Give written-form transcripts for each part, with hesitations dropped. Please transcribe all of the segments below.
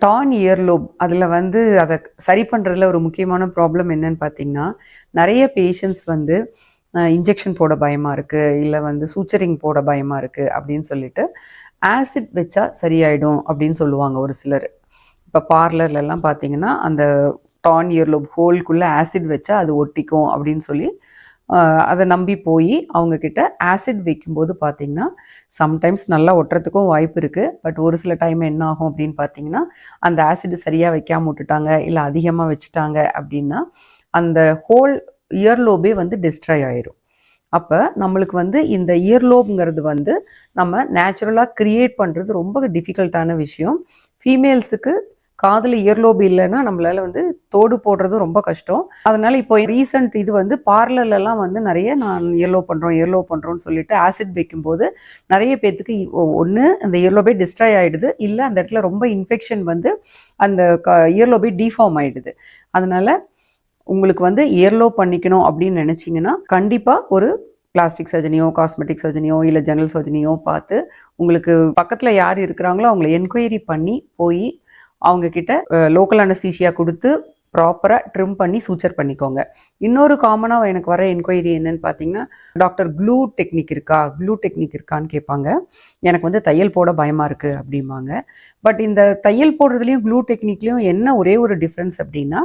Torn இயர்லோப் அதில் வந்து அதை சரி பண்ணுறதுல ஒரு முக்கியமான ப்ராப்ளம் என்னன்னு பார்த்தீங்கன்னா, நிறைய பேஷண்ட்ஸ் வந்து இன்ஜெக்ஷன் போட பயமாக இருக்குது, இல்லை வந்து சூச்சரிங் போட பயமாக இருக்குது அப்படின்னு சொல்லிட்டு ஆசிட் வச்சா சரியாயிடும் அப்படின்னு சொல்லுவாங்க ஒரு சிலர். இப்போ பார்லர்லலாம் பார்த்தீங்கன்னா, அந்த டார்ன் இயர்லோப் ஹோல்குள்ளே ஆசிட் வச்சா அது ஒட்டிக்கும் அப்படின்னு சொல்லி அதை நம்பி போய் அவங்கக்கிட்ட ஆசிட் வைக்கும்போது பார்த்தீங்கன்னா, சம்டைம்ஸ் நல்லா ஒட்டுறதுக்கும் வாய்ப்பு இருக்குது. பட் ஒரு சில டைம் என்ன ஆகும் அப்படின்னு பார்த்தீங்கன்னா, அந்த ஆசிட் சரியாக வைக்காம விட்டுட்டாங்க, இல்லை அதிகமாக வச்சுட்டாங்க அப்படின்னா, அந்த ஹோல் இயர்லோபே வந்து டிஸ்ட்ராய் ஆயிரும். அப்போ நம்மளுக்கு வந்து இந்த இயர்லோப்ங்கிறது வந்து நம்ம நேச்சுரலாக க்ரியேட் பண்ணுறது ரொம்ப டிஃபிகல்ட்டான விஷயம். ஃபீமேல்ஸுக்கு காதில் இயர்லோப் இல்லைன்னா நம்மளால வந்து தோடு போடுறதும் ரொம்ப கஷ்டம். அதனால இப்போ ரீசன்ட் இது வந்து பார்லர்லலாம் வந்து நிறைய நான் இயர்லோப் பண்ணுறோன்னு சொல்லிட்டு ஆசிட் வைக்கும்போது நிறைய பேர்த்துக்கு ஒன்று அந்த இயர்லோபே டிஸ்ட்ராய் ஆகிடுது, இல்லை அந்த இடத்துல ரொம்ப இன்ஃபெக்ஷன் வந்து அந்த இயர்லோபே டீஃபார்ம் ஆகிடுது. அதனால உங்களுக்கு வந்து இயர்லோப் பண்ணிக்கணும் அப்படின்னு நினச்சிங்கன்னா கண்டிப்பாக ஒரு பிளாஸ்டிக் சர்ஜனியோ, காஸ்மெட்டிக் சர்ஜனியோ, இல்லை ஜெனரல் சர்ஜனியோ பார்த்து உங்களுக்கு பக்கத்தில் யார் இருக்கிறாங்களோ அவங்கள என்கொயரி பண்ணி போய் அவங்கக்கிட்ட லோக்கல் அனஸ்தீஷியா கொடுத்து ப்ராப்பராக ட்ரிம் பண்ணி சூச்சர் பண்ணிக்கோங்க. இன்னொரு காமனாக எனக்கு வர என்கொயரி என்னன்னு பார்த்தீங்கன்னா, டாக்டர் க்ளூ டெக்னிக் இருக்கான்னு கேட்பாங்க. எனக்கு வந்து தையல் போட பயமாக இருக்குது அப்படிம்பாங்க. பட் இந்த தையல் போடுறதுலையும் க்ளூ டெக்னிக்லேயும் என்ன ஒரே ஒரு டிஃப்ரென்ஸ் அப்படின்னா,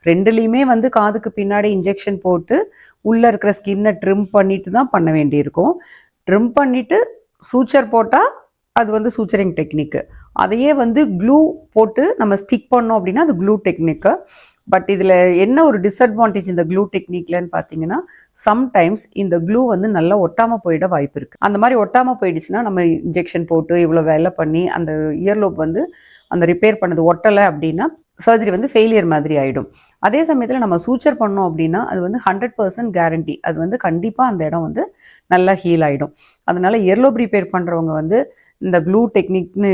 ரெண்டுலேயுமே வந்து காதுக்கு பின்னாடி இன்ஜெக்ஷன் போட்டு உள்ளே இருக்கிற ஸ்கின்னை ட்ரிம் பண்ணிட்டு தான் பண்ண வேண்டியிருக்கும். ட்ரிம் பண்ணிவிட்டு சூச்சர் போட்டால் அது வந்து சூச்சரிங் டெக்னிக்கு. அதையே வந்து க்ளூ போட்டு நம்ம ஸ்டிக் பண்ணோம் அப்படின்னா அது க்ளூ டெக்னிக்கு. பட் இதில் என்ன ஒரு டிஸ்அட்வான்டேஜ் இந்த க்ளூ டெக்னிக்லன்னு பார்த்தீங்கன்னா, சம்டைம்ஸ் இந்த க்ளூ வந்து நல்லா ஒட்டாமல் போயிட வாய்ப்பு இருக்குது. அந்த மாதிரி ஒட்டாமல் போயிடுச்சுன்னா நம்ம இன்ஜெக்ஷன் போட்டு இவ்வளோ வேலை பண்ணி அந்த இயர்லோப் வந்து அந்த ரிப்பேர் பண்ணது ஒட்டலை அப்படின்னா சர்ஜரி வந்து ஃபெயிலியர் மாதிரி ஆகிடும். அதே சமயத்தில் நம்ம சூச்சர் பண்ணோம் அப்படின்னா அது வந்து 100% கேரண்டி, அது வந்து கண்டிப்பாக அந்த இடம் வந்து நல்லா ஹீல் ஆகிடும். அதனால் இயர்லோப் ரிப்பேர் பண்ணுறவங்க வந்து இந்த க்ளூ டெக்னிக்னு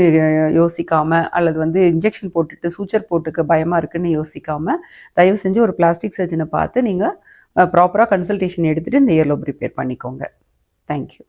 யோசிக்காமல், அல்லது வந்து இன்ஜெக்ஷன் போட்டுட்டு சூச்சர் போட்டுக்க பயமாக இருக்குதுன்னு யோசிக்காமல், தயவு செஞ்சு ஒரு பிளாஸ்டிக் சர்ஜனை பார்த்து நீங்கள் ப்ராப்பராக கன்சல்டேஷன் எடுத்துகிட்டு இந்த இயர்லோப் ரிப்பேர் பண்ணிக்கோங்க. தேங்க்யூ.